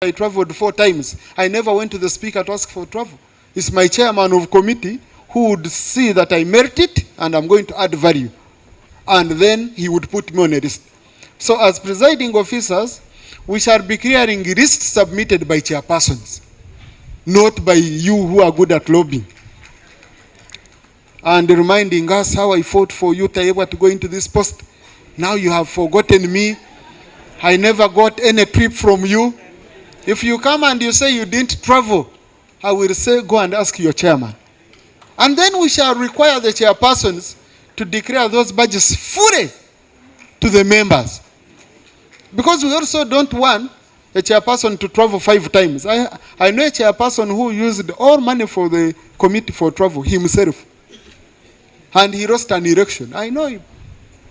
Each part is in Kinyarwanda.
I traveled 4 times. I never went to the speaker to ask for travel. It's my chairman of committee who would see that I merit it and I'm going to add value. And then he would put me on a list. So as presiding officers, we shall be clearing lists submitted by chairpersons, not by you who are good at lobbying. And reminding us how I fought for you, Taiwa, to go into this post. Now you have forgotten me. I never got any trip from you. If you come and you say you didn't travel, I will say go and ask your chairman. And then we shall require the chairpersons to declare those badges fully to the members. Because we also don't want a chairperson to travel 5 times. I know a chairperson who used all money for the committee for travel himself. And he lost an election. I know him.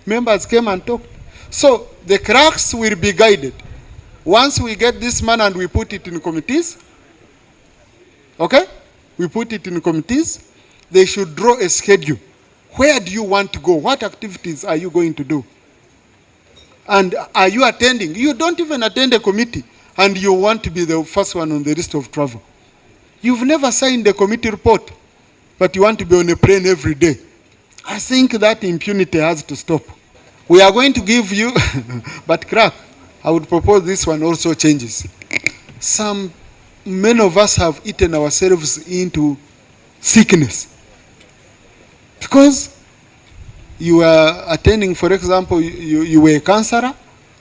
Members came and talked. So the cracks will be guided. Once we get this man and we put it in committees, okay? We put it in committees, they should draw a schedule. Where do you want to go? What activities are you going to do? And are you attending? You don't even attend a committee and you want to be the first one on the list of travel. You've never signed a committee report, but you want to be on a plane every day. I think that impunity has to stop. We are going to give you, but crack, I would propose this one also changes. Many of us have eaten ourselves into sickness. Because you are attending, for example, you were a councillor,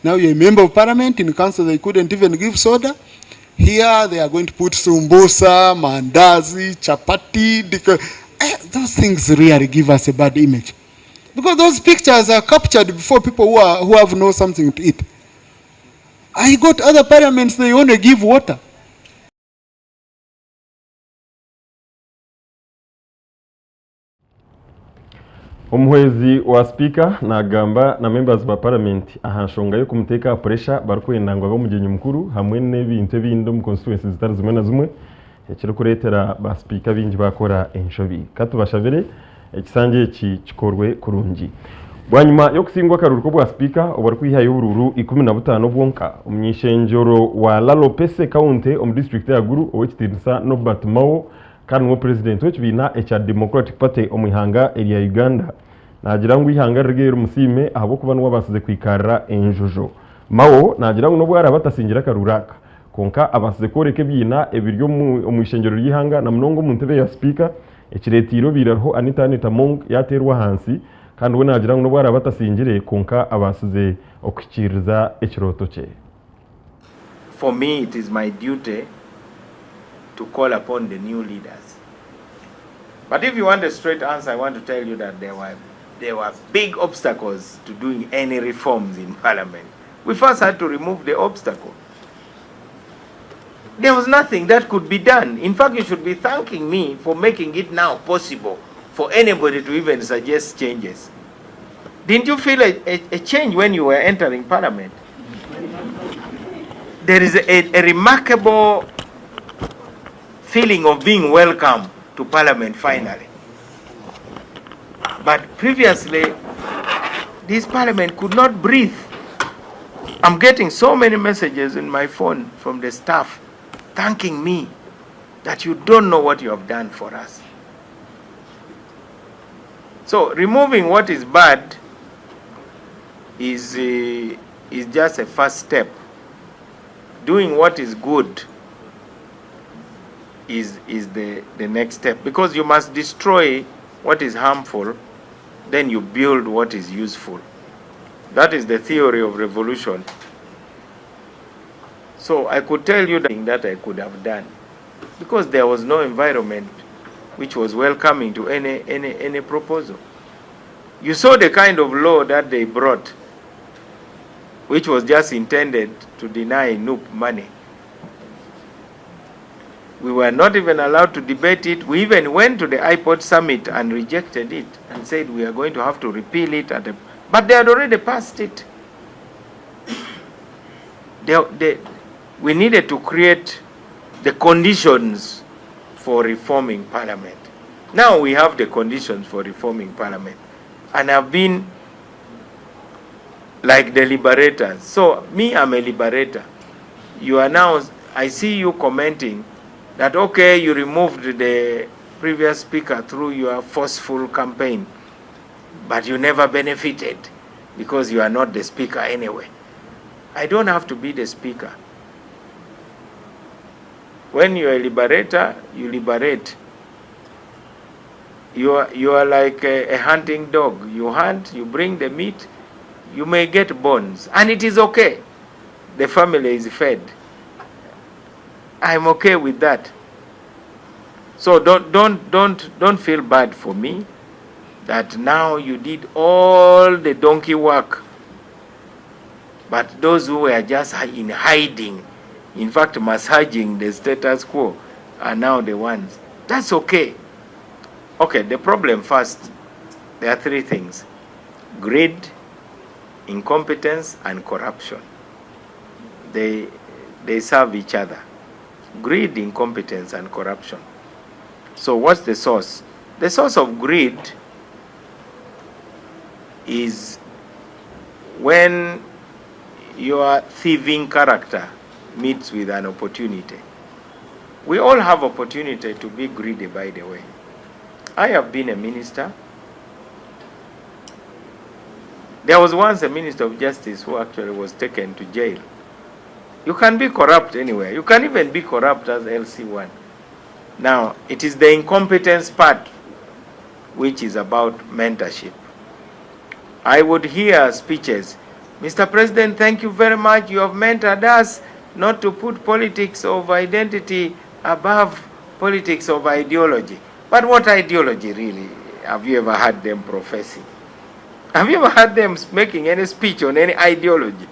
now you're a member of parliament. In council they couldn't even give soda. Here they are going to put sumbosa, mandazi, chapati. Those things really give us a bad image. Because those pictures are captured before people who have no something to eat. I got other parliaments, they only give water. Umuhwezi wa speaker nagamba na members ba parliament ahanshonga yo kumuteka pressure barukwendangwa bamugenye mukuru hamwe n'ebintu ebindi mu constituencies zitari zimwe na zimwe ekiro kuretera ba speaker bingi bakora enshobi katubashabire ekisange eki kikorwe kurungi bwanyuma yo kusingwa karuruko bwa speaker obarukwiha y'ubururu 15 bwonka umunyishenjoro wa Lalopese county om district ya Guru owekitinisa Norbert Mao kanwo president w'ekibina echa Democratic Party omwihanga area Uganda nagira ngo ihanga rigero musime abo kuba no basize kwikarra enjojo Mao nagira ngo no bwara batasingira karuraka konka abasize koreke byina ebiryo omwishengero ryihanga na mnongo mu ntebe ya speaker ekiretiro birarho Anita Monk yaterwa hansi kandi we nagira ngo no bwara batasingire konka abasize okukiriza ekiroto cye. For me it is my duty to call upon the new leaders. But if you want a straight answer, I want to tell you that there were big obstacles to doing any reforms in Parliament. We first had to remove the obstacle. There was nothing that could be done. In fact, you should be thanking me for making it now possible for anybody to even suggest changes. Didn't you feel a change when you were entering Parliament? There is a remarkable feeling of being welcome to Parliament finally. But previously, this Parliament could not breathe. I'm getting so many messages in my phone from the staff thanking me that you don't know what you have done for us. So removing what is bad is just a first step. Doing what is good is the next step, because you must destroy what is harmful, then you build what is useful. That is the theory of revolution. So I could tell you that I could have done, because there was no environment which was welcoming to any proposal. You saw the kind of law that they brought, which was just intended to deny NUP money. We were not even allowed to debate it. We even went to the iPod summit and rejected it and said we are going to have to repeal it. But they had already passed it. We needed to create the conditions for reforming Parliament. Now we have the conditions for reforming Parliament. And I've been like the liberators. So me, I'm a liberator. You are now I see you commenting that, okay, you removed the previous speaker through your forceful campaign, but you never benefited because you are not the speaker anyway. I don't have to be the speaker. When you're a liberator, you liberate. You are like a hunting dog. You hunt, you bring the meat, you may get bones, and it is okay. The family is fed. I'm okay with that. So don't feel bad for me that now you did all the donkey work, but those who were just in hiding, in fact massaging the status quo, are now the ones. That's okay. Okay, the problem first, there are three things: greed, incompetence, and corruption. They serve each other. Greed, incompetence, and corruption. So what's the source? The source of greed is when your thieving character meets with an opportunity. We all have opportunity to be greedy, by the way. I have been a minister. There was once a minister of justice who actually was taken to jail. You can be corrupt anywhere. You can even be corrupt as LC1. Now, it is the incompetence part which is about mentorship. I would hear speeches, Mr. President, thank you very much. You have mentored us not to put politics of identity above politics of ideology. But what ideology really have you ever heard them professing? Have you ever heard them making any speech on any ideology?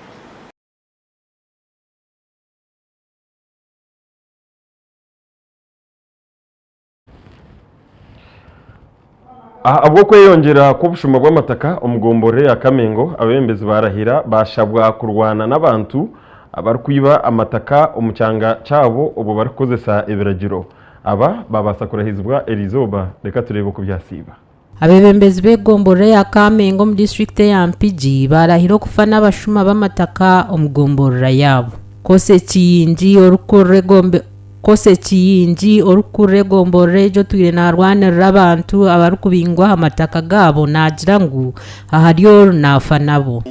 Abwo kweyongera kubushuma bw'amataka omugombore ya Kamengo abembezi barahira bashabwa kurwana n'abantu abarukwiba amataka omucyanga cyabo obo barakozesa ebiragiro aba babasa kurahizwa Elizoba. Reka turebe ku byasiba. Abebembezi begombore ya Kamengo mu district ya Mpigi barahira kufana abashuma b'amataka omugombora yabo kose kiyinji orukuregombore jo twire na rwanira abantu abarukubingwa amataka gabo nagira ngu ahariyo nafanabo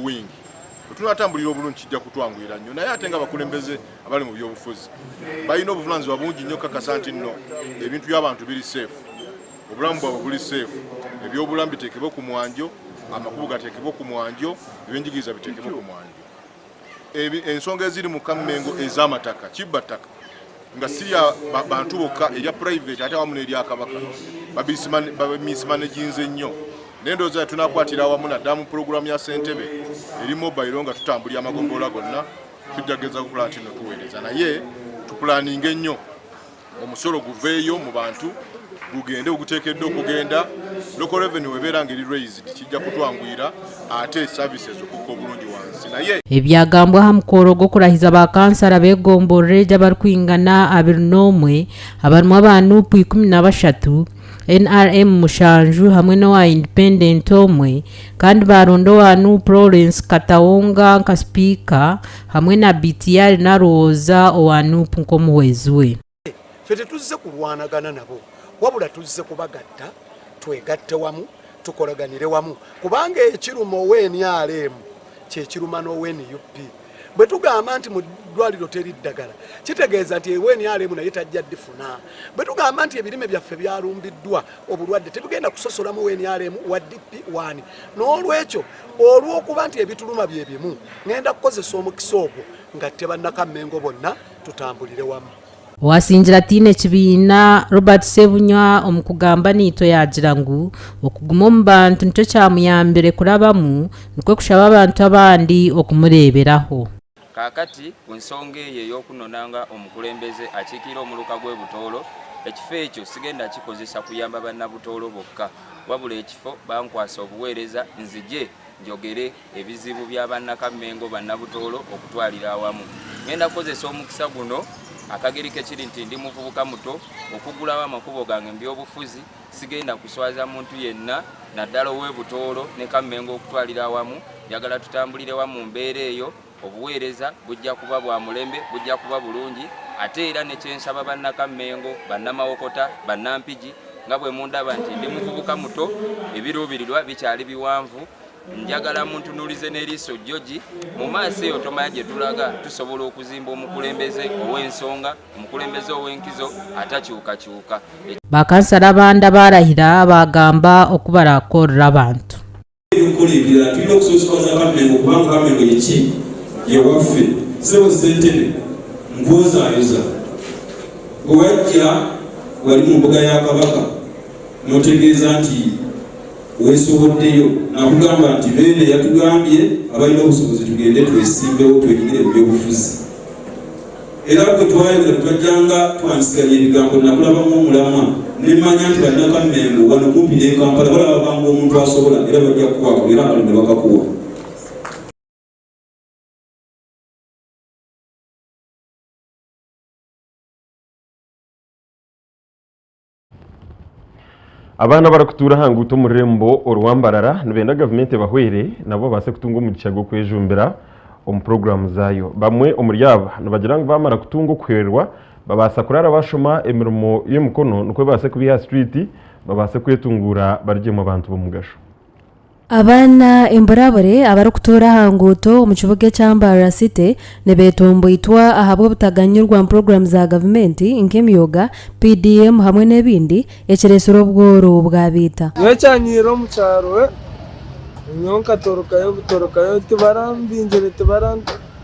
tunatambulira obulungi kijja kutwanguyira nnyo naye ate nga bakulembeze abali mu byobufuzi balina obuvunaanyizibwa bungi nnyo kakasa nti nno ebintu by'abantu biri safe, obulamu bwabwe buli safe, ebyobulambi biteekebwe ku mwanjo, amakubo gateekebwe ku mwanjo, ebyenjigiriza biteekebwe ku mwanjo. Ensonga eziri mu Kamengo ez'amataka kibba ttaka nga si ya bantu bokka erya private ate awamu n'erya Kabaka babimisimanaginze nnyo. Nendooza tunakwatira awamu naddala mu pulogulaamu ya Ssentebe eri mobile nga tutambulira amagombolola gonna tujjageza kukola nti no tuweereza naye tupulaninge nnyo omusolo guveeyo mu bantu gugende oguteekeddwa okugenda local revenue webeera ngeri raised kijja kutwanguyira ate services okukka obulungi wansi naye ebyagambwa ha mukoro gw'okurahiza bakansara begombore gy'abarikwingana 21 abarimu abantu 13 NRM mushanju hamwe n'owa independent omwe kandi barondo wanu Florence Katawonga nka speaker hamwe na BTR na Roza owanu nkomuwezi we. Fete tuzze kulwanagana nabo wabula tuzze kubagatta twegatte wamu tukolaganire wamu kubanga ekirumo NRM kye kiruma no UP bwe tugamba nti mu ddwaliro teri ddagala kitegeeza nti NRM naye tajja ddifuna bwe tugamba nti ebirime byaffe byalumbiddwa obulwadde tebigenda kusosola mu NRM wa DP1 n'olwekyo olw'okuba nti ebituluma bye bimu ngenda kukozesa omukisa ogwo nga tebannakamengo bonna tutambulire wamu. Wasinjira tine kibiina Robert Sebunya omukugamba niito yagira ngu okuguma omu bantu nicyo kyamuyambire kurabamu nikwe kushaba abantu abandi okumureeberaho. Kakati ku nsonga eyo ey'okunonanga omukulembeze akiikira omuluka gw'ebutoolo ekifo ekyo sigenda kikozesa kuyamba bannabutoolo bokka wabula ekifo bankwasa obuweereza nzije njogere ebizibu bya bannakamengo bannabutoolo okutwalira awamu. Ngenda kukozesa omukisa guno akageri kekiri nti ndi muvubuka muto okugulawo amakubo gange mu byobufuzi sigenda kuswaza muntu yenna naddala ow'ebutoolo ne Kamengo okutwalira awamu njagala tutambulire wamu mbeera eyo obuweereza bujja kuba bwa mulembe, bujja kuba bulungi, ate era nekyensaba bannakammengo, bannamawokota, bannampigi nga bwe mundaba nti ndi muvubuka muto, ebiruubirirwa bikyali biwanvu, njagala muntunuulize n'eriiso George mu maaso eyo tomanya gye tulaga tusobola okuzimba omukulembeze ow'ensonga, omukulembeze ow'enkizo atakyukakyuka. Bakansala banda barahira bagamba okubarakorera abantu. Ebyokulibira tulina okusosokaza Kammengo kubanga Kammengo yeki yewaffe sebo ssentebe nkuwozaayoza owajja wali mu mbuga ya Kabaka n'otegeeza nti weesoboddeyo nakugamba nti beene yatugambye abalina obusobozi tugende twesimbewo twenyigire mu byobufuzi era bwe twayogera twajjanga twansiganya ebigambo nakulabamu omulamwa nemanya nti bannakammengo wano kumpi ne Kampala balaba banga omuntu asobola era bajja kukwako era ne bakakuwa. Abana barakutura hanguto mu rembo orwambarara nibenda government bahwere nabo base kutunga umugisha gwo kwejumbira omu program zayo bamwe omuryaba nibagira ngo bamara kutunga kwerwa babasa kurara bashoma emirimo y'umukono nuko base kubiha street babase kwetungura barije mu bantu bomugasho. Abana imburabure abarukutura hanguto mu kibuga cy'Ambarara City nebetomboitwa ahabwo butaganyurwa mu program za government nk'emyoga PDM hamwe n'ebindi ekiresoro bworo bwabita yacanyiro mu cyaro nyonka torokayo tibarambinjere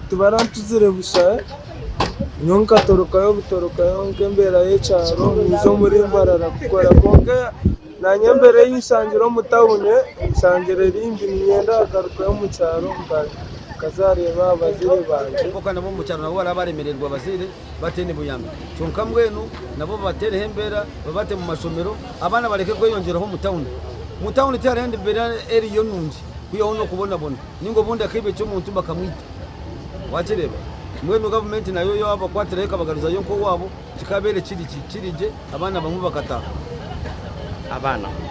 tibarantuzire bushaye nyonka torokayo nkembera y'ecyaro nizo muri Mbarara gukora konke na nyembere y'isangiro mu tawune isangire rindi myenda agaruka yo mu cyaro kazareba abazire banje kuko nabo mu cyaro nabo barabaremererwa abazire batene buyamba cyonka mwenu nabo batere hembera babate mu mashomero abana bareke kweyongeraho mu tawune cyarende bera eri yo nungi kuyo no kubona ningo bundi akibe cyo muntu bakamwita wakireba mwenu government nayo yo abakwatereka bagaruza yo ko wabo kikabere kirije abana bamwe bakataha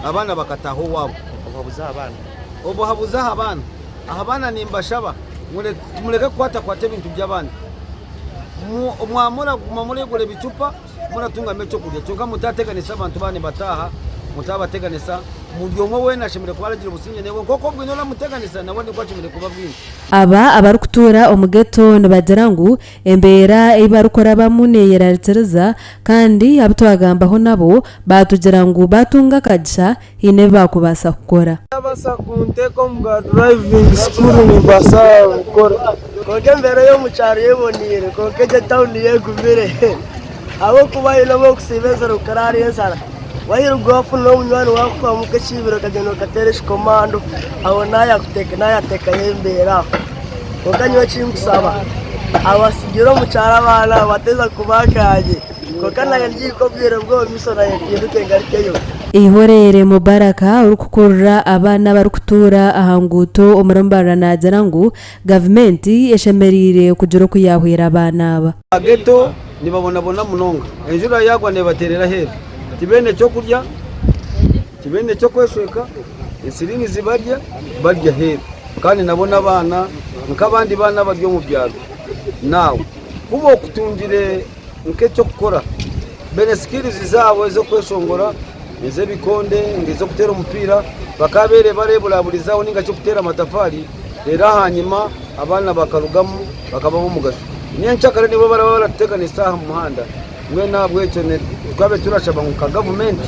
abana bakataho wabo obuhabuza abana nimbashaba muleke kwata ebintu by'abana mwamura gure bicupa muratunga mecho kujya cyonka mutateganisa abantu bane bataha mutabateganisa mudyomo we nashimire kubaragira ubusinye newe koko bwinora muteganisa nawe ni kwacimire kuba bwinshi aba abarukutura omugeto nibagirangu embera ibarukora bamuneyeratereza kandi abutwagambaho nabo batugira ngo batunga kagisha hine bakubasa gukora abasa kunteko mu driving school ni basa gukora koke mbere yo mu cyaro yebonire koke je town yegumire abo kubayina bo kusibeza rukarari yensara wahira ugofu no munywani wako mukashibiro kageno kateresh komando abona yateka yembera kokanywa chimsaba awasigiro mu cyaro abana bateza kubakaje kokana yandiko bwire bwo misona yekiruke ngarikeyo ihorere Mubaraka urukukurura abana barukutura ahanguto omurambara nagira ngo government eshemerire kujoro kuyahwera abana aba ageto nibabona munonga enjura yagwa nebaterera hera kibene cyo kurya kibene cyo kweshweka isirini barya hera kandi nabona abana nk'abandi bana baryo mu byaro nawe kubo kutungire nke cyo gukora bene skills zabo zo kweshongora eze bikonde ngizo kutera umupira bakabere barebulaburizaho ninga cyo kutera amatafari rero hanyuma abana bakarugamu bakabaho mugasho nyenchakare nibo barateganisa mu muhanda mwe nabwe cyo ne twabe turashaba nka government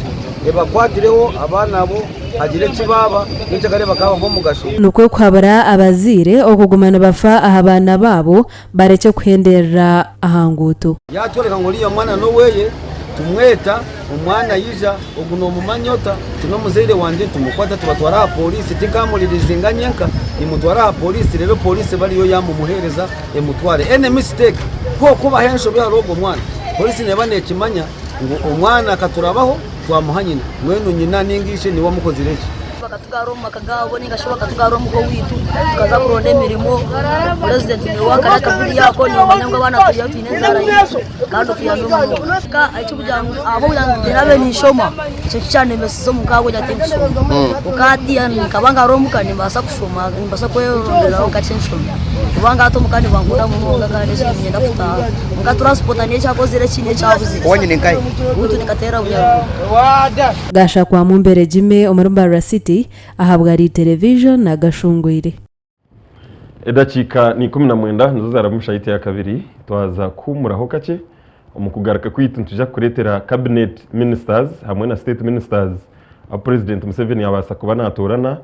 ebakwatireho abana abo agire kibaba nyenchakare bakabaho mugasho nuko kwabara abazire okugumana bafa abana babo bareke kuhenderera ahanguto yatwereka ngo liyo mwana no weye tumweta umwana yija uguno mumanyota tuno muzeire wanje tumukwata tubatwara polisi tikamulirizinga nyenka imutwara polisi rero polisi bari yo yamumuhereza emutware ene mistake ko kuba hensho byarogo mwana polisi nebane kimanya ngo umwana akaturabaho twamuhanyina mwenu nyina ningishe ni wamukozi reki bakatugaroma kagabo ningashoboka tugaroma ko witu tukaza kuronde emirimo president ni wakara kabiri yako ni abanyangwa bana kujya tinezara yesu kandi tuyazuma ka acho bujyango abo bujyango derabe ni shoma cyo cyane mesizo mukabo nyatenso ukati yani kabanga romuka ni basa kushoma ni basa kwero ndera okatenso kubanga ato mukandi bangura mu mwonga kandi nyenda kutaha muka transporta ne cyakozere kinye cyavuze wanye nenkai utu nikatera bunya gasha kwa mumbere jime omurumba city ahabwa ari television na Agashangweire. Edakika ni 19 nizo zaramushaite ya kabiri twaza kumuraho kake umukugaruka kwituntu tuja kuretera cabinet ministers hamwe na state ministers a president Museveni yabasa kuba natorana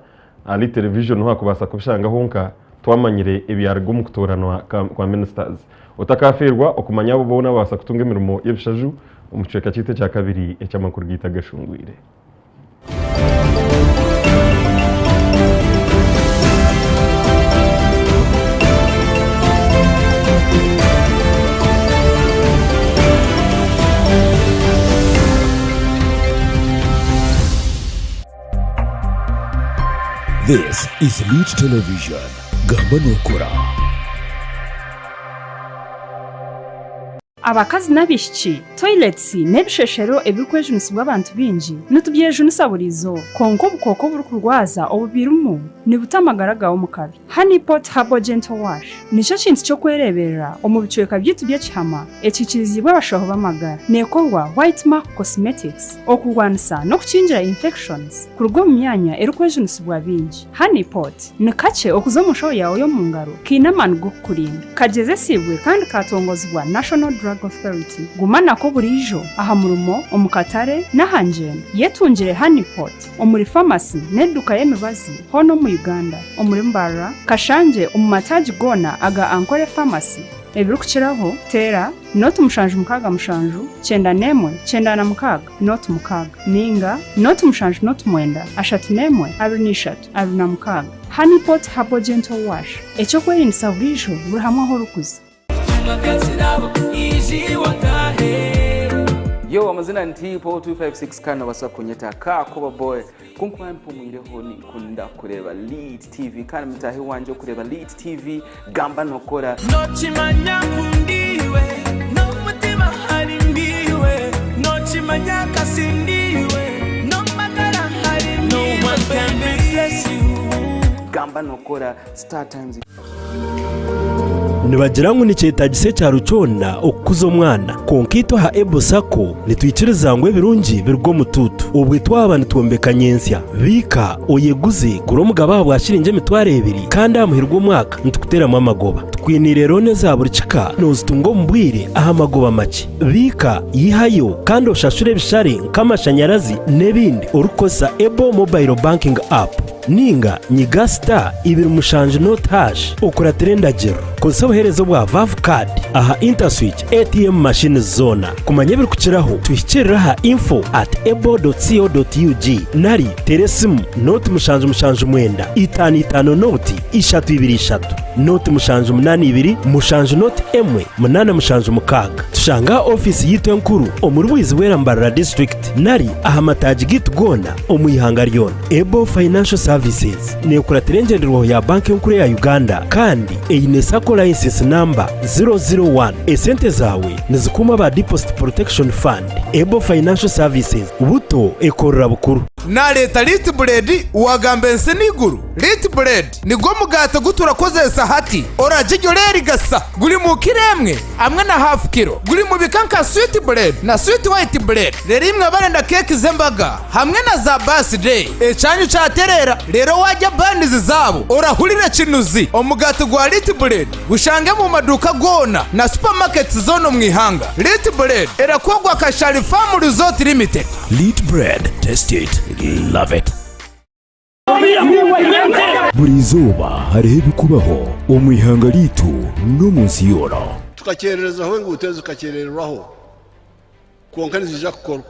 ali television ho akubasa kubishanga honka twamanyire ebyargo mu kutoranwa kwa ministers utakaferwa okumanya abo bona basa kutunga imirimo y'ebishaju umuceka cyite cya kabiri ecyamakuru gita Agashangweire. This is Lead Television. Gamba nokora. Abakazi nabishiki toilets nebisheshero ebikwejunisibwa abantu bingi nitubyejunisa burizo konko bukoko buri kurwaza obubirumu nibutamagaraga omukabi Honeypot Herbal Gentle Wash nico kintu cyo kwereberera omubicweka byitu by'ekihama ekikirizibwa abashaho bamagara nekorwa White Mark Cosmetics okugwanisa no kukingira infections kurugwa mu myanya erikwejunisibwa bingi Honeypot nikache okuzo mushaho yawe yo mu ngaro kinamani go kurinda kageze sibwe kandi katongozwa National Authority gumana ko burijo aha murumo omukatare nahanjene yetungire Honeypot omuri pharmacy neduka y'emibazi hono mu Uganda omuri Mbara Kashanje omumataji gona aga Ankole pharmacy ebirukiraho tera notu mushanju mukaga mushanju chenda nemwe chenda na mukaga notu mukaga ninga notu mushanju notu mwenda ashatu nemwe abinishatu abina mukaga Honeypot Herbal Gentle Wash echo kwerinisa burijo buri hamwe ho rukuzi. Yo amazina nti Paul 256 kana basa kunyeta ka koba boy kunkwa mpumuireho ni kunda kureba Lead TV kana mtahi wanje kureba Lead TV gamba nokora nochimanya kundiwe no mutima harimbiwe nochimanya kasindiwe no magara harimbiwe no one can replace you gamba nokora Startimes nibagira ngo nicyetagise cya rucona okuza omwana konkito ha ebosako nitwikiriza ngo ebirungi birgo mututu ubwitwa abantu tuombekanyensya bika oyeguze kuro mugaba bwashirinje mitware 2 kandi amuhirwa umwaka ntukutera amagoba twinire rone za buri kika nozitungo mbwire aha magoba make bika yihayo kandi oshashure bishare nk'amashanyarazi nebindi urukosa Ebo mobile banking app ninga nyiga star 2 not hash ukora trendagero konsaba herezo bwa vav card aha interswitch ATM machine zona kumanya biri kukiraho twihikirira ha info@ebo.co.ug nari teresimu not mushanju mwenda 55 noti 323 noti mushanju 82 mushanju noti emwe 8 mushanju mukaga tushanga office yitwa nkuru omurwizi wera Mbarara district nari aha mataji gitugona omuyihanga ryona Ebo Financial Services nekura terengenderwa ya banki nkuru ya Uganda kandi einesa license number 001 esente zawe nizikuma ba Deposit Protection Fund Ebo Financial Services ubuto ekorera bukuru na leta Lit Bread wagambe nseniguru Lit Bread nigo mugato gutura kozesa hati orajijyo leri gasa guri mu kiremwe amwe na half kilo guri mu bikanka sweet bread na sweet white bread rerimwe barenda cake zembaga hamwe na za birthday ecyanyu cyaterera rero wajya bandizi zabo orahurira kinuzi omugato gwa Lit Bread gushange mu maduka gona na supermarket zono mwihanga Lit Bread erakogwa Kashari Farm Resort Limited. Lit Bread, taste it, love it. Buri zuba hariho ibikubaho omwihanga litu no munsi yora tukakererezaho ngo uteze ukakerereraho konkani zija kukorwa.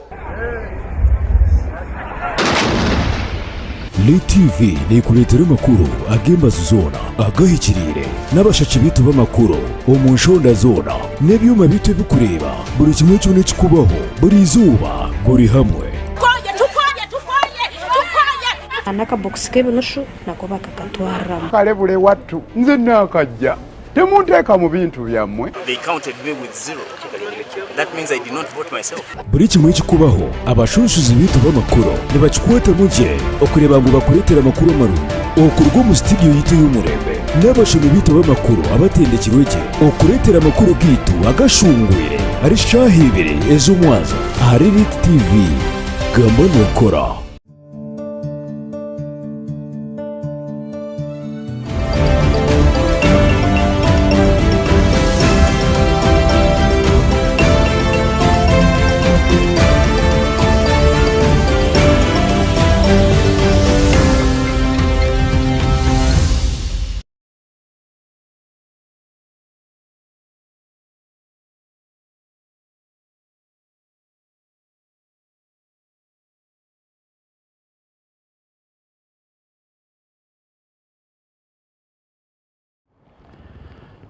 Lead TV ni kuletera makuru agemba zona agahikirire n'abashaci bitu b'amakuru omunshonda zona nebyuma bitu bikureba buri kimwe cyone kikubaho buri zuba buri hamwe anaka box kebe nosho nako bakakatwara kale bule watu nze nakajja temunteka mu bintu byammwe. They counted me with 0. That means I did not vote myself. Buri kimwe kikubaho abashushuzi bitu b'amakuru nibakikwete muje okureba ngo bakuretera amakuru marungu okurwa mu studio yite y'umurembe n'abashumi bito b'amakuru abatendekirwe gye okuleetera amakuru gitu agashungwire ari shahibire ejo mwazo ahari Lit TV gamba nokora.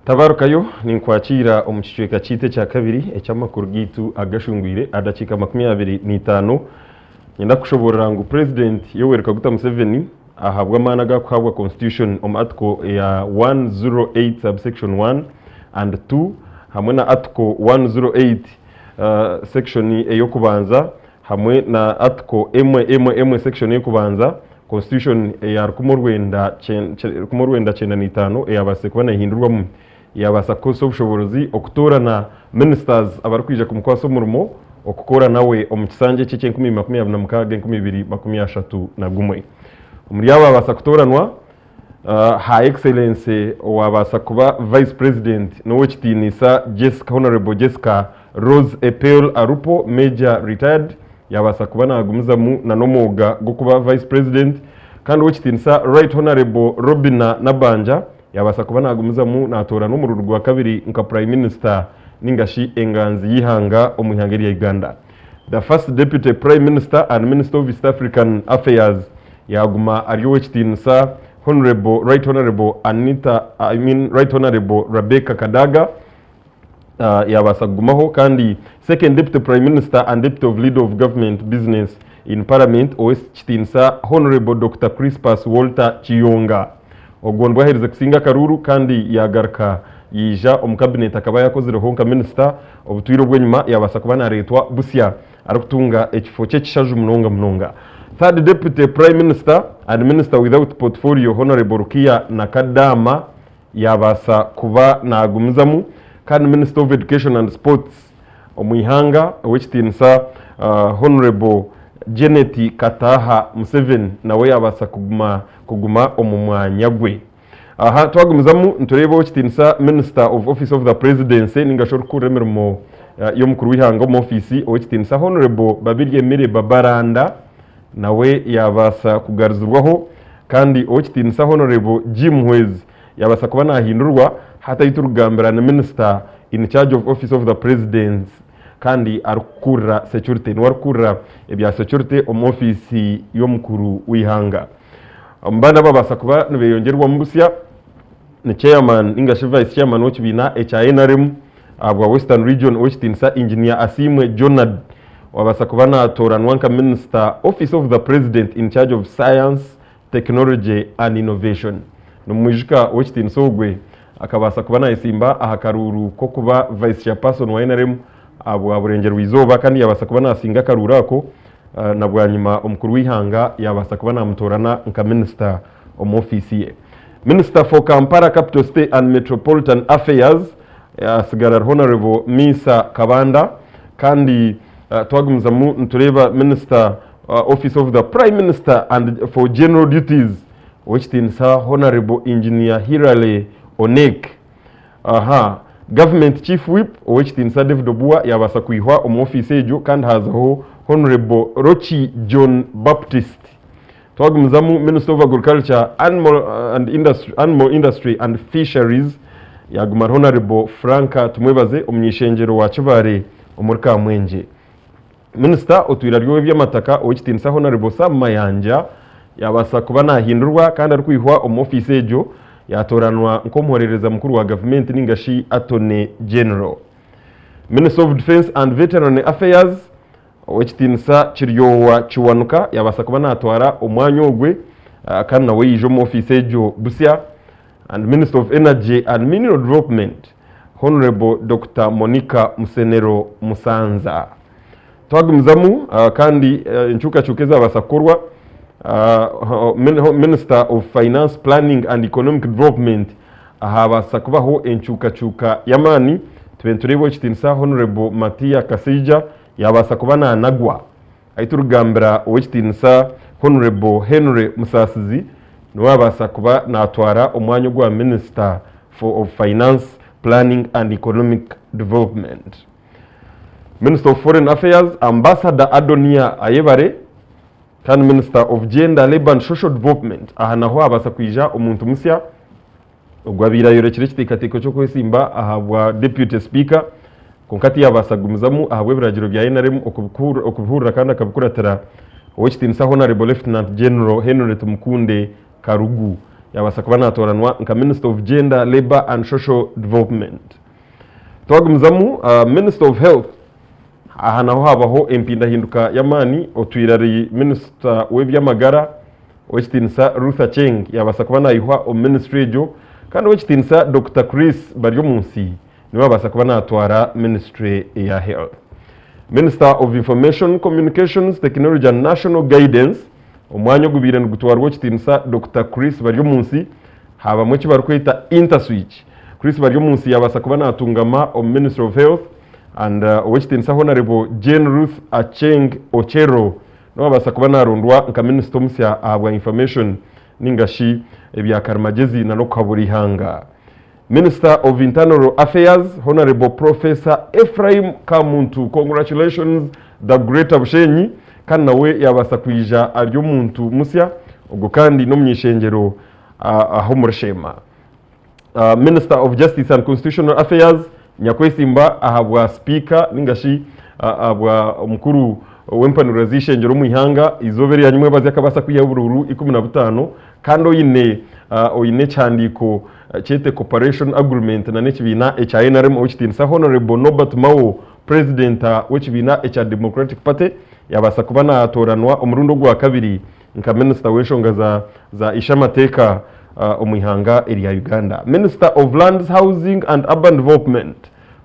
Tabarukayo ni kwakira omukichweka kite kya kabiri ekyamakuru gitu agashungwire adakika 25 nyenda kushoborera ngo President Yoweri Kaguta Museveni ahabwa amana ga kuhabwa constitution article ya 108 subsection 1 and 2 hamwe na article 108 section eyokubanza hamwe na article M section eyokubanza constitution ya kumurwenda 95 eyabase kubana ihindurwa yabasa koso obushobozi okutorana ministers abarukwija kumukwaso murumo okukora nawe omukisange cye 2026 omuri aba basa kutoranwa Her Excellency wabasa kuba Vice President nowe kitinisa Honorable Jessica Rose Epel Arupo Major Retired yabasa kuba nagumizamu na nomoga go kuba Vice President kandi we kitinisa Right Honorable Robina Nabanja yabasa kuba nagumizamu natora n'umururu rwa kabiri nka Prime Minister ningashi enganzi yihanga omuhangeri ya Uganda. The first Deputy Prime Minister and Minister of East African Affairs yaguma ariyo wekitinisa Right Honorable Right Honorable Rebecca Kadaga yabasa kugumaho kandi Second Deputy Prime Minister and Deputy of Leader of Government Business in Parliament wekitinisa Honorable Dr. Crispus Walter Chiyonga ogondwa hereze kusinga karuru kandi yagarka yija omukabinet akaba yakozireho nka minister obutwiro bwenyuma yabasa kuba naretwa busya arakutunga ekifo cye kishaje munonga. Third Deputy Prime Minister and Minister without portfolio Honorable Rukia Nakadama yabasa kuba nagumizamu kandi Minister of Education and Sports omuyihanga wekitinisa Honorable Janet Kataha Museveni nawe yabasa kuguma omumwanya gwe. Aha twagumizamu ntureba wekitinisa Minister of Office of the Presidency ningashoro kuremermo y'omukuru w'ihanga mu office wekitinisa Honorable Babirye Mere Babaranda nawe yabasa kugarizwaho kandi wekitinisa Honorable Jim Hwezi yabasa kuba nahindurwa hata yiturugambira na Minister in charge of Office of the President kandi arukura security nwarukura ebya security omu office y'omukuru w'ihanga. Mbana babasa kuba nibeyongerwa mu Busya ni chairman ingashi vice chairman w'kibina HNRM abwa Western Region wekitinisa Engineer Asimwe Jonad wabasa kuba natoranwa nka Minister Office of the President in charge of Science, Technology and Innovation. Numwijika wekitinisa ogwe akabasa kuba nayisimba ahakaruru ko kuba vice chairperson wa NRM abwa burengero wizoba kandi yabasa kuba nasinga karurako na bwanyuma omukuru w'ihanga yabasa kuba namutorana nka minister omu office ye. Minister for Kampala Capital State and Metropolitan Affairs sigara Honorable Misa Kabanda kandi twagumizamu ntureba Minister Office of the Prime Minister and for General Duties wekitinisa Honorable Engineer Hirale Onek. Government Chief Whip wekitinisa David Obua yabasa kuihwa omu office ejo kandi hazaho Honorable Rochi John Baptist. Twagumizamu Minister of Agriculture, Animal Industry and Fisheries yaguma Honorable Franka Tumwebaze omnyishengero wa Kibare omurka mwenje. Minister otwiraryo by'amataka wekitinisa Honorable Sam Mayanja yabasa kuba nahindurwa kandi arikuihwa omu office ejo yatoranwa nkomorereza mukuru wa government ningashi Attorney General. Minister of Defense and Veteran Affairs wekitinisa Kiryowa Kiwanuka yabasa kuba natwara omwanya ogwe kandi nawe yijo mu office ejo Busya. And Minister of Energy and Mineral Development Honorable Dr. Monica Musenero Musanza. Twagumizamu kandi nchuka chukeza basakorwa Minister of Finance, Planning and Economic Development ahabasa kubaho encukacuka y'amani tubenturebo kitinsa Honorable Matia Kasija yabasa kuba nanagwa aiturugambira owekitinsa Honorable Henry Musasizi niwabasa kuba natwara omwanya gwa Minister of Finance, Planning and Economic Development. Minister of Foreign Affairs Ambassador Adonia Ayebare kandi Minister of Gender, Labour and Social Development ahanaho abasa kwija omuntu musya ogwabira yorekire kitekateko cyo kwesimba ahabwa Deputy Speaker konkati yabasagumuzamu ahabwe biragiro bya NRM okubuhurira kandi akabukuratira owekitinsa Honorable Lieutenant General Henry Tumukunde Karugu yabasa kuba natoranwa nka Minister of Gender, Labour and Social Development. Twagumuzamu Minister of Health ahanaho habaho empinda hinduka yamani otwirari Minister w'ebyamagara owekitinsa Ruth Acheng yabasa kuba nayihwa o ministry ejo kandi owekitinsa Dr. Chris Baryomunsi niwe abasa kuba natwara Ministry ya Health. Minister of Information, Communications, Technology and National Guidance omwanya gubire ngutwara owekitinsa Dr. Chris Baryomunsi haba mu kibarukwita interswitch. Chris Baryomunsi yabasa kuba natungama o Ministry of Health and owekitinsa Honorable Jane Ruth Acheng Ochero no abasa kuba narondwa nka Minister musya ahabwa information ningashi ebya karimagezi na no kaburihanga. Minister of Internal Affairs Honorable Professor Ephraim Kamuntu, congratulations the great Abushenyi kandi nawe yabasa kwija aryo muntu musya ubwo kandi no myishengero aho murashema. Minister of Justice and Constitutional Affairs Nyakwesimba ahabwa speaker ningashi ahabwa omukuru w'empanuro z'ishengero mu ihanga izobere yanyumwe bazi akabasa kwiyabururu 15 kandi oyine cyandiko chete cooperation agreement na nekibina echa NRM ochitinsa Honorable Norbert Mao president w'ekibina echa Democratic Party yabasa kuba natoranwa omurundo gwa kabiri nka minister w'enshonga za ishamateka omwihanga area Uganda. Minister of Lands, Housing and Urban Development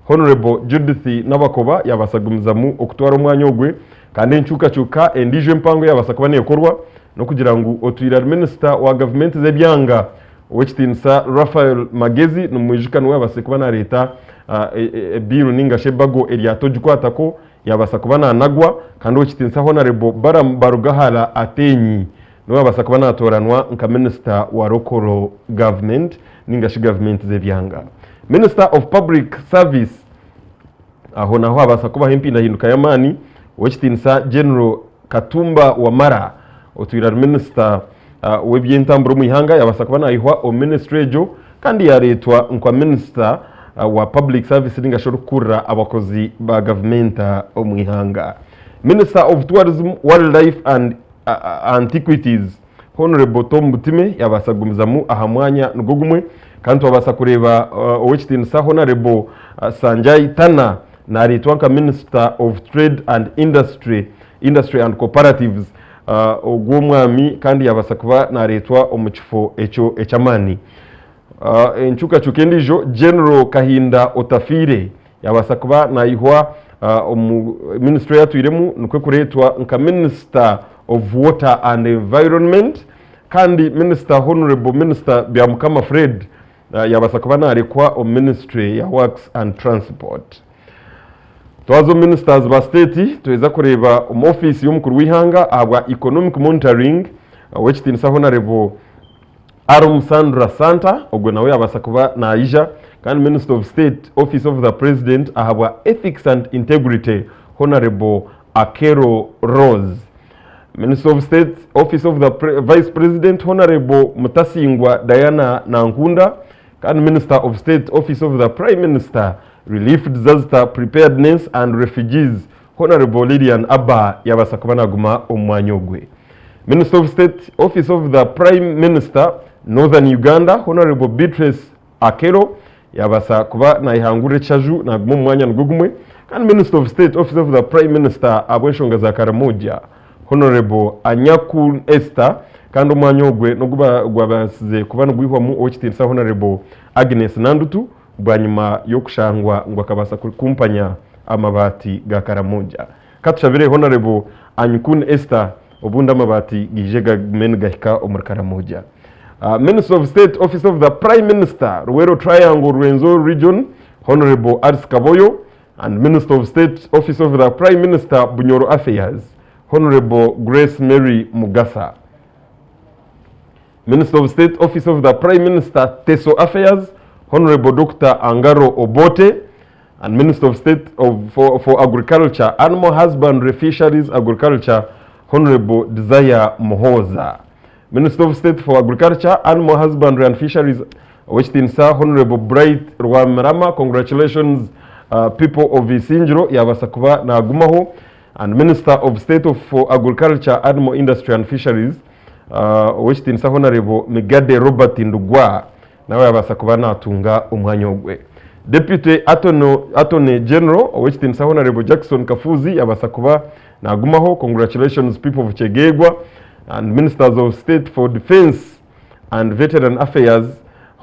Honorable Judith Nabakoba yabasagumuzamu okutwara omwanya ogwe kandi encukacuka endije mpango yabasa kuba nekorwa no kugira ngo otwira minister wa government zebyanga owekitinsa Raphael Magezi numwijikano yabasa kuba na leta biru ningashe bago eryatojkwatako yabasa kuba nanagwa kandi owekitinsa Honorable Barugahala Atenyi no yabasa kuba natoranwa nka minister wa local government ningashi government zebyanga. Minister of Public Service aho naho abasa kuba hempinda hinduka yamani owekitinsa General Katumba Wamara otwira minister w'ebyentamburo mu ihanga yabasa kuba nayihwa o ministry ejo kandi yaretwa nkwa minister wa public service ningashoro kurra abakozi ba government mu ihanga. Minister of Tourism, Wildlife and Antiquities Honorable Tom Butime yabasa gumizamu ahamwanya ngogumwe kandi wabasa kureba owekitinsa Honorable Sanjay Tana naretwa nka Minister of Trade and Industry and Cooperatives ogw'omwami kandi yabasa kuba naretwa omukifo echo echamani. Encukacuka endijo General Kahinda Otafire yabasa kuba nayihwa ministry yatwiremu nukwe kuretwa nka Minister of Water and Environment kandi Honorable Minister Byamukama Fred yabasa kuba narekwa o Ministry ya Works and Transport. Twazo ministers ba state tuweza kureba office y'umukuru w'ihanga ahabwa economic monitoring wekitinsa Honorable Arum Sandra Santa ogwe nawe yabasa kuba naija kandi Minister of State Office of the President ahabwa Ethics and Integrity Honorable Akero Rose. Minister of State Office of the Vice President Honorable Mutasingwa Diana Nankunda kandi Minister of State Office of the Prime Minister Relief Disaster Preparedness and Refugees Honorable Lilian Abba yabasa kuba naguma omwanya ogwe. Minister of State Office of the Prime Minister Northern Uganda Honorable Beatrice Akero yabasa kuba naihangure chaju naguma omwanya ngugumwe kandi Minister of State Office of the Prime Minister abweshonga za Karamoja Honorable Anyaku Esther kandi omwanya ogwe noguba gwabasize kuba nogwihwamu owekitinsa Honorable Agnes Nandutu bwanyuma yo kushangwa ngo akabasa kumpanya amabati ga Karamoja. Katushabire Honorable Anyukun Esther obundi amabati gije gamen gahika omurkara moja. Minister of State, Office of the Prime Minister, Ruwero Triangle, Rwenzo Region, Honorable Ars Kaboyo, and Minister of State, Office of the Prime Minister, Bunyoro Affairs, Honorable Grace Mary Mugasa. Minister of State, Office of the Prime Minister, Teso Affairs, Honorable Dr. Angaro Obote, and Minister of State for Agriculture, Animal Husbandry, Fisheries, Agriculture, Honorable Desire Mohoza. Minister of State for Agriculture, Animal Husbandry and Fisheries, Westinsa, Honorable Bright Rwamarama. Congratulations, people of Isinjiro, Yabasakuba na Agumaho. And Minister of State for Agriculture, Animal Industry and Fisheries, Westinsa, Honorable Migade Robert Ndugwa, na Yabasakuba na Tunga Umhanyogwe. Deputy Attorney General, Westinsa, Honorable Jackson Kafuzi, Yabasakuba na Agumaho. Congratulations, people of Chegegwa. And Ministers of State for Defense and Veteran Affairs,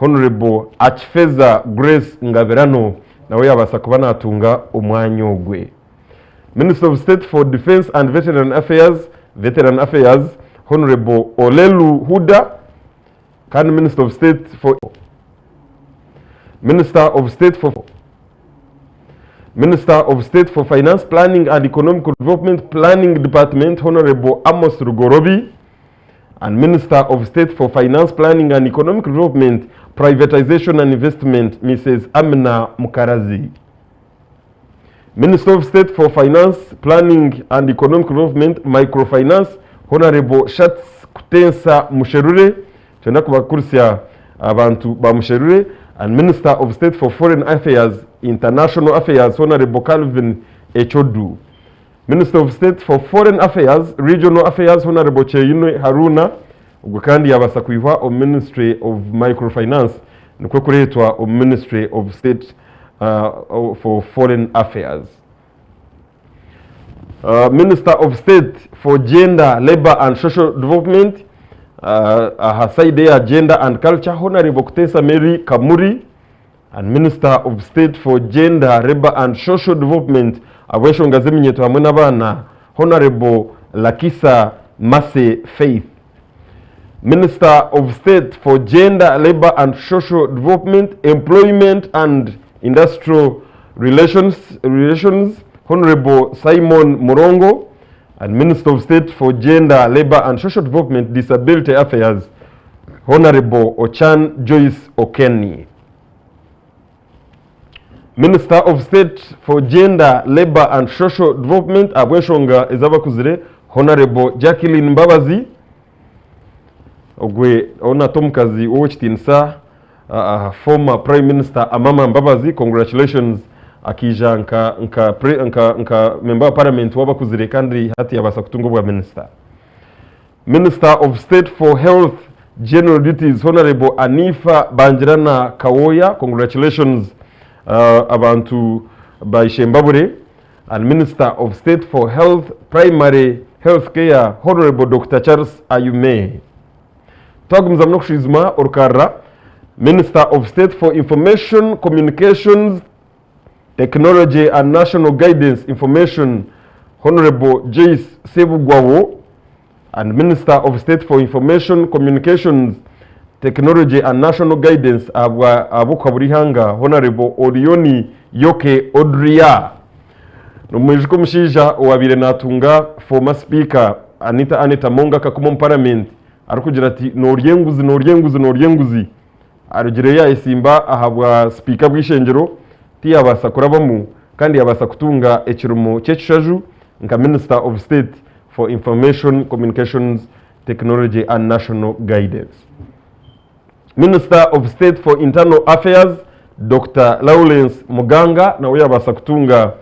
Honorable Achfeza Grace Ngaverano, nawe yabasakuba natunga umwanyogwe. Minister of State for Defense and Veteran Affairs, Honorable Olelu Huda, kandi Minister of State for Finance, Planning and Economic Development, Planning Department, Honorable Amos Rugorobi, and Minister of State for Finance, Planning and Economic Development, Privatization and Investment, Mrs. Amina Mukarazi. Minister of State for Finance, Planning and Economic Development, Microfinance, Honorable Shatz Kutensa Musherure, tuna kubakurisia abantu ba Musherure, and Minister of State for Foreign Affairs, International Affairs, Honorable Calvin Echodu. Minister of State for Foreign Affairs, Regional Affairs, Honorable Cheyinwe Haruna, ugukandi yabasakuihwa o Ministry of Microfinance, nikwe kuretwa o Ministry of State for Foreign Affairs. Minister of State for Gender, Labor and Social Development, Hasaidea Gender and Culture, Honorable Kutesa Mary Kamuri, and Minister of State for Gender, Labor and Social Development, Aweshongazemi Hamwenabana, Honorable Lakisa Mase Faith. Minister of State for Gender, Labor and Social Development, Employment and Industrial Relations, Honorable Simon Morongo, and Minister of State for Gender, Labor and Social Development, Disability Affairs, Honorable Ochan Joyce Okeni. Minister of State for Gender, Labor and Social Development, Abweshonga Ezabakuzire, Honorable Jacqueline Mbabazi, ogwe ona tomkazi ochitinsa, former Prime Minister Amama Mbabazi. Congratulations akija nka member parliament wabakuzire kandi hati yabasa kutungobwa minister. Minister of State for Health General Duties, Honorable Anifa Banjirana Kawoya. Congratulations abantu Baishembabure. And Minister of State for Health, Primary Health Care, Honorable Dr. Charles Ayume. Tagumzamnokushizma Orkara, Minister of State for Information, Communications, Technology and National Guidance Information, Honorable Jace Sebugwawo, and Minister of State for Information, Communications, Technology and National Guidance, Abukaburihanga, Honorable Orioni Yoke Odria. Numwijiko mshija wabire natunga former speaker Anita Monga kakumo parliament arukugira ati noryenguzi arugireya isimba ahabwa speaker bw'ishengero ti yabasa kurabamu kandi yabasa kutunga ekirumo cy'ekishaju nka Minister of State for Information, Communications, Technology and National Guidance. Minister of State for Internal Affairs, Dr. Lawrence Muganga, na yabasa kutunga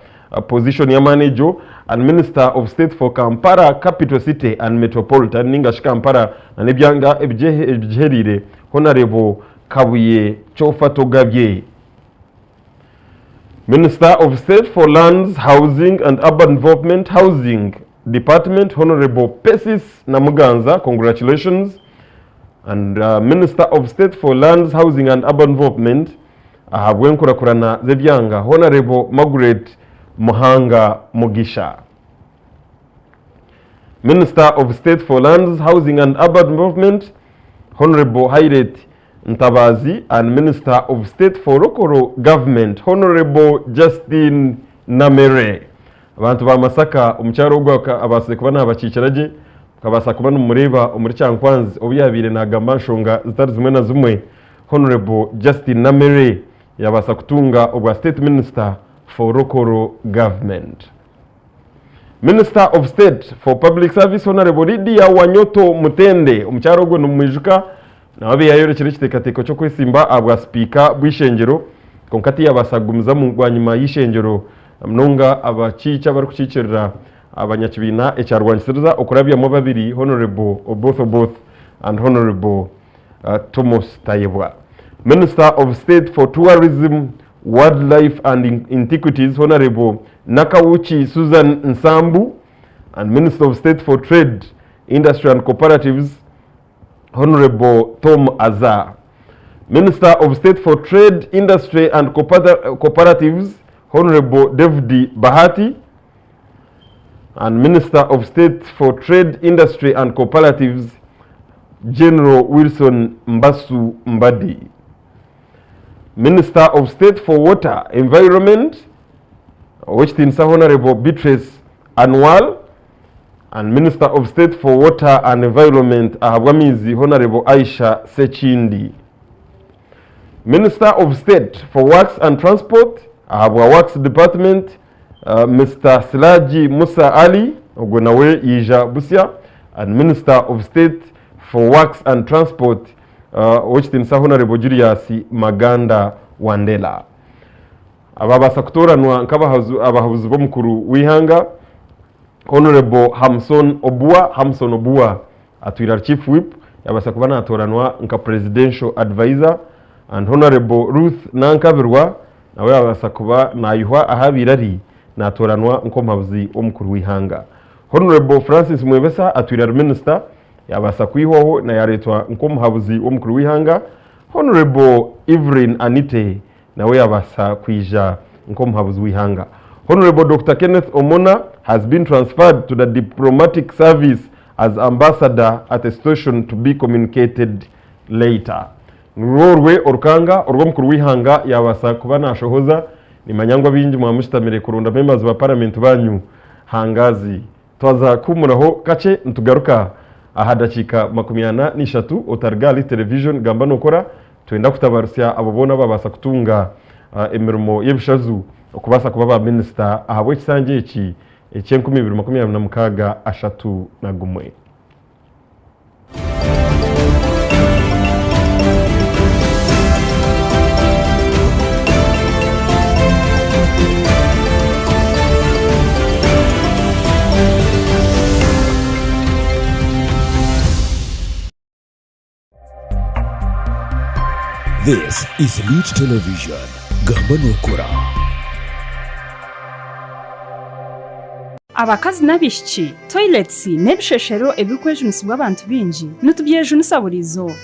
position ya manager, and Minister of State for Kampala, Capital City and Metropolitan, Ningash Kampala, and Ebyanga Ebjerire, Honorable Kabuye Chofatogabye. Minister of State for Lands, Housing and Urban Development, Housing Department, Honorable Pesis Namuganza, congratulations. And Minister of State for Lands, Housing and Urban Development, Ahabwenkurakurana Zebyanga, Honorable Margaret Muhanga Mugisha. Minister of State for Lands, Housing and Urban Development, Honorable Hairet Ntabazi, and Minister of State for Local Government, Honorable Justin Namere. Abantu ba Masaka umucyaro ugwa abase kubana abacicaraje kabasa kubana umureba umuricyankwanzi obiyabire na Agashangweire zitari zimwe na zimwe. Honorable Justin Namere yabasa kutunga obwa State Minister for Local Government. Minister of State for Public Service, Honorable Lydia Wanyoto Mutende, umucyaro gwe numujuka nawe yayorekere kitekateko cyo kwesimba abwa speaker bwishengero konkati yabasagumza mu gwanyuma yishengero mnonga abacica bari kucicirira abanyakibina ecyarwanyisiriza okurabya mu babiri, Honorable Oboth and Honorable Thomas Tayebwa. Minister of State for Tourism, Wildlife and Antiquities, Honorable Nakawuchi Susan Nsambu, and Minister of State for Trade, Industry and Cooperatives, Honorable Tom Azar. Minister of State for Trade, Industry and Cooperatives, Honorable David Bahati, and Minister of State for Trade, Industry and Cooperatives, General Wilson Mbasu Mbadi. Minister of State for Water, Environment, which is Honorable Beatrice Anwal, and Minister of State for Water and Environment, Ahabwamizi, Honorable Aisha Sechindi. Minister of State for Works and Transport, Ahabwa Works Department, Mr. Silaji Musa Ali, Ogwenawe Ija Busia, and Minister of State for Works and Transport, which is Honorable Julius Maganda Wandela. Ababasa kutoranwa nk'abahabuzi b'omukuru w'ihanga, Honorable Hamson Obua atwira Chief Whip yabasa kubana atoranwa nka Presidential Advisor, and Honorable Ruth Nankabirwa nawe yabasa kuba nayuhwa ahabirari natoranwa nkompabuzi omukuru w'ihanga. Honorable Francis Mwebesa atwira Minister yabasa kwihoho na yaretwa nkompabuzi omukuru w'ihanga. Honorable Evelyn Anite nawe yabasa kwija nkompabuzi w'ihanga. Honorable Dr. Kenneth Omona has been transferred to the diplomatic service as ambassador at a station to be communicated later. Nurwe orukanga urwo mukuru w'ihanga yabasa kuba nashohoza ni manyangwa bingi mu amushtamire kurunda members ba parliament banyu hangazi twaza kumuraho kace ntugaruka ahadakika 23 otargali television gamba nokora twenda kutabarusya abobona babasa kutunga emirimo y'ebishazu okubasa kuba ba minister ahabwe kisange iki 2026 This is Lead Television. Gamba nokora. Abakazi n'abishiki toilets n'ebisheshero ebikwejunisibwa abantu bingi nitubyejunisa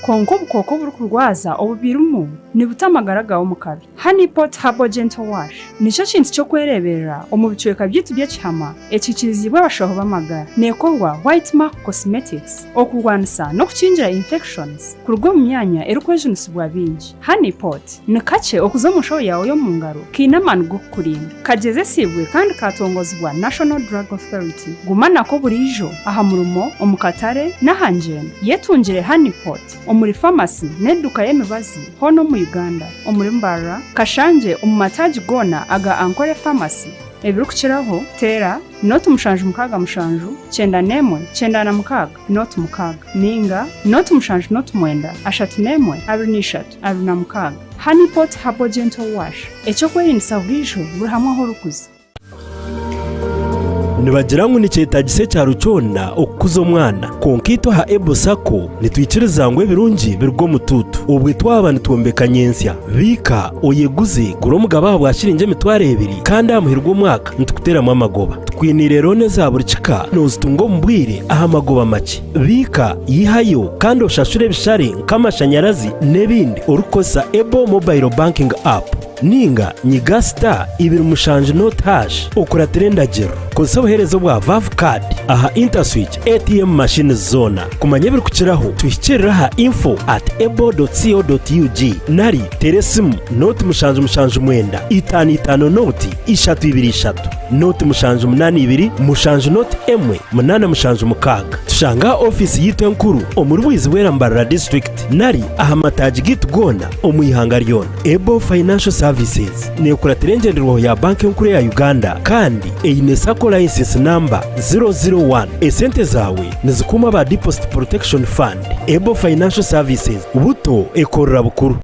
konko bukoko buri kurwaza obubirumu nibutamagaraga omukabi. Honeypot Herbal Gentle Wash nico kintu cyo kwereberera omubicweka byitu by'ekihama ekikirizibwa abashaho bamagara nekorwa White Mark Cosmetics okurwanisa no kukingira infections kurugwa mu myanya erikwejunisibwa bingi. Honeypot ni kace okuza mushaho yawe yo mu ngaro kinamani go kurinda kageze sibwe kandi katongozwa National Drug Authority gumana ko burijo aha murumo omukatare nahanjene yetungire Honeypot omuri pharmacy neduka y'emibazi hono mu Uganda omuri Mbara Kashanje omumataji gona aga Ankole Pharmacy ebirukiraho tera not mushanju mukaga mushanju cyenda nemwe cyenda na mukaga not mukaga ninga not mushanju not mwenda ashatu nemwe abiri nishatu abiri na mukaga. Honeypot Herbal Gentle Wash echo kwerinisa burijo buri hamwe aho rukuze nibagira ngo nicyetagise cya rucona okuzo mwana konkito ha ebosako nitwikiriza ngo ebirungi birgo mututu ubwe twabana tuombeka nyensya bika oyeguze guro mugaba bwashirinje mitware ebiri kandi amuhirwa umwaka nitukutera mu amagoba twinire rone za buricika nozitungo mbwire aha amagoba make bika yihayo kandi oshashure bishare nk'amashanyarazi nebindi urukosa Ebo Mobile Banking App ninga nyiga star 2 not hash ukora trendagero kosa ubuherezo bwa vav card aha interswitch ATM machine zona kumanya biri kukiraho twishyirira ha info@ebo.co.ug nari teresimu not mushanju mwenda 55 noti 323 noti mushanju 82 mushanju not emwe 8 mukaga tushanga office yitwa nkuru omurwizi wera Mbarara district nari aha mataji gitugona omuyihanga ryona Ebo Financial Services ne ukora terengenderwa ya banki nkuru ya Uganda kandi eyine sako license number 001 esente zawe nizikuma ba Deposit Protection Fund. Ebo Financial Services ubuto ekorera bukuru.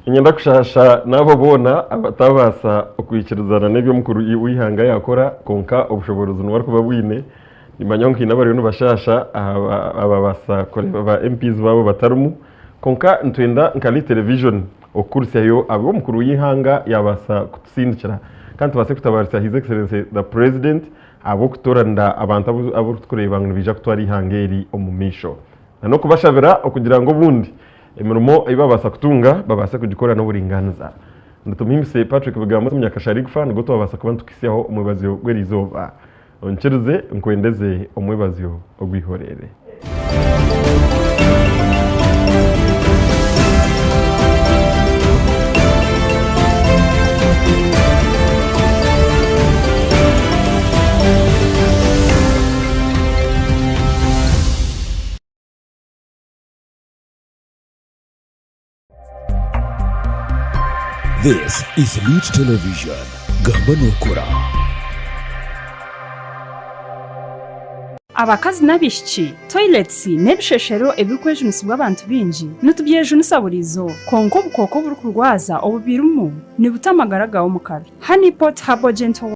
Inyenda kushasha nabo bona abatabasa okwikirizana n'ibyo mukuru wihanga yakora konka obushobozi n'wari kuba bwine nimanyonki n'abari no bashasha ababasa koreba ba MPs babo batarumu konka ntwenda nkali television okurse yo abo mukuru yihanga yabasa kutsindikira kandi base kutabarisa his excellency the president abo kutoranda abantu abo kureba ngo bija kutwari hangeri omumisho no kubashabira okugira ngo bundi emirimo ibabasa kutunga babasa kugikora n'uburinganiza ndatumimise Patrick Bugamba munyakashari gufana goto babasa kuba tukisiyaho umubazi gw'erizova onchirize nkwendeze omwebazi ogwihorere. This is Elite Television. Gamba nokora. Abakazi n'abishiki toilets n'ebisheshero ebikwejunisibwa abantu bingi nitubyejunisa konko bukoko buri kurwaza obubirumu ni butamagara gawo mukabi Honeypot Herbal Gentle